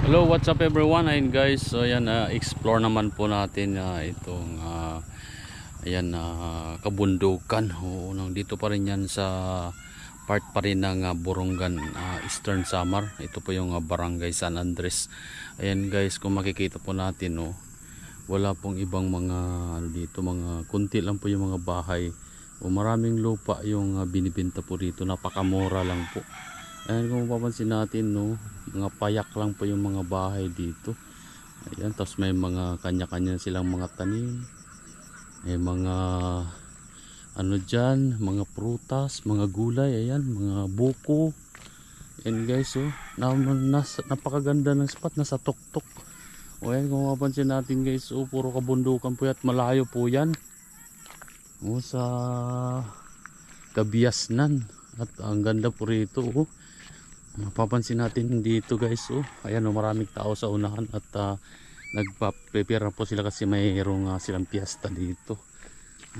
Hello, what's up everyone? Ayun guys, so ayan, explore naman po natin itong ayan, kabundukan. Oo, nandito pa rin yan sa part pa rin ng Borongan, Eastern Samar. Ito po yung Barangay San Andres. Ayan guys, kung makikita po natin, wala pong ibang mga dito, mga kunti lang po yung mga bahay. Maraming lupa yung binibenta po dito, napakamura lang po. Ayan, kung mapapansin natin, mga payak lang po yung mga bahay dito. Ayan, tapos may mga kanya-kanya silang mga tanim. May mga ano dyan, mga prutas, mga gulay. Ayan, mga buko. Ayan guys, napakaganda ng spot, nasa tuktok. Ayan, kung mapapansin natin guys, puro kabundukan po yan at malayo po yan. Sa Kabiasnan. At ang ganda po rito. Mapapansin natin dito guys, ayan, maraming tao sa unahan at nagpa-prepare po sila kasi mayroong silang piyesta dito.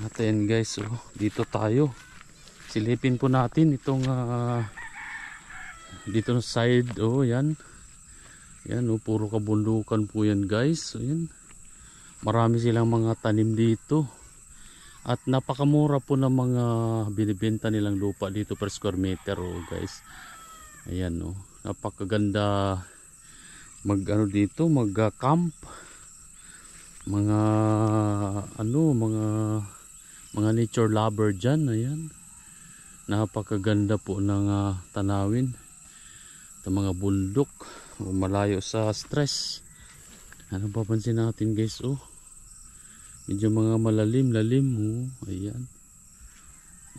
At ayan guys, dito tayo silipin po natin itong dito sa side. Yan yan, puro kabundukan po yan guys. Ayan, marami silang mga tanim dito at napakamura po ng mga binibenta nilang lupa dito per square meter guys. Ayan, napakaganda dito, mag-camp, mga mga nature lover dyan. Ayan, napakaganda po ng tanawin, ito mga bundok, malayo sa stress. Ano papansin natin guys, medyo mga malalim. Ayan,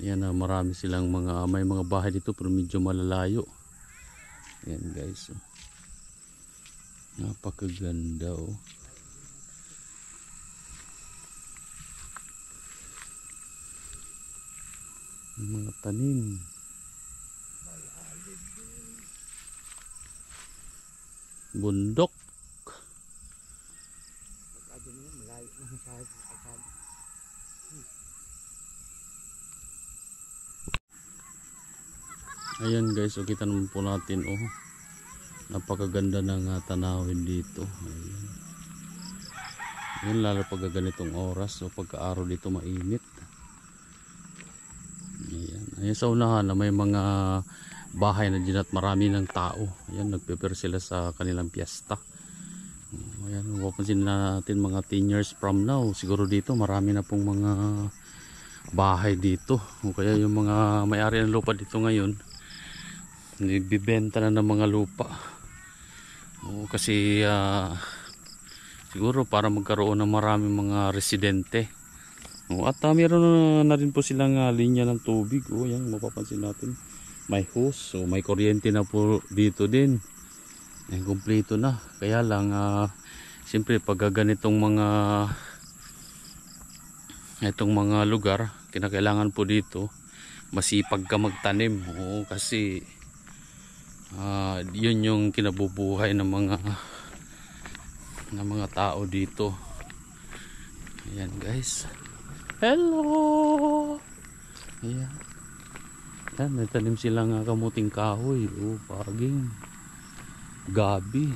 ayan, marami silang may mga bahay dito pero medyo malalayo. Ayan guys, napakaganda. Mga tanim, bundok. Ayan guys, kita naman po natin, napakaganda ng tanawin dito. Ayan. Ayan, lalo pag ganitong oras, pagka-araw dito mainit. Ayan, ayan sa unahan may mga bahay na dyan at marami ng tao. Ayan, nagprepare sila sa kanilang piyesta. Ayan, mapapansin natin mga 10 years from now, siguro dito marami na pong mga bahay dito. O kaya yung mga may-ari ng lupa dito ngayon, nagbibenta na ng mga lupa. Kasi siguro para magkaroon ng maraming mga residente. At meron na rin po silang linya ng tubig. Yan, mapapansin natin may hose, may kuryente na po dito din. Ayan, kumpleto na. Kaya lang siyempre pag ganitong mga lugar, kinakailangan po dito masipag ka magtanim. Kasi yun yung kinabubuhay ng mga tao dito. Ayan guys, hello. Ayan, may tanim silang kamuting kahoy, paging gabi.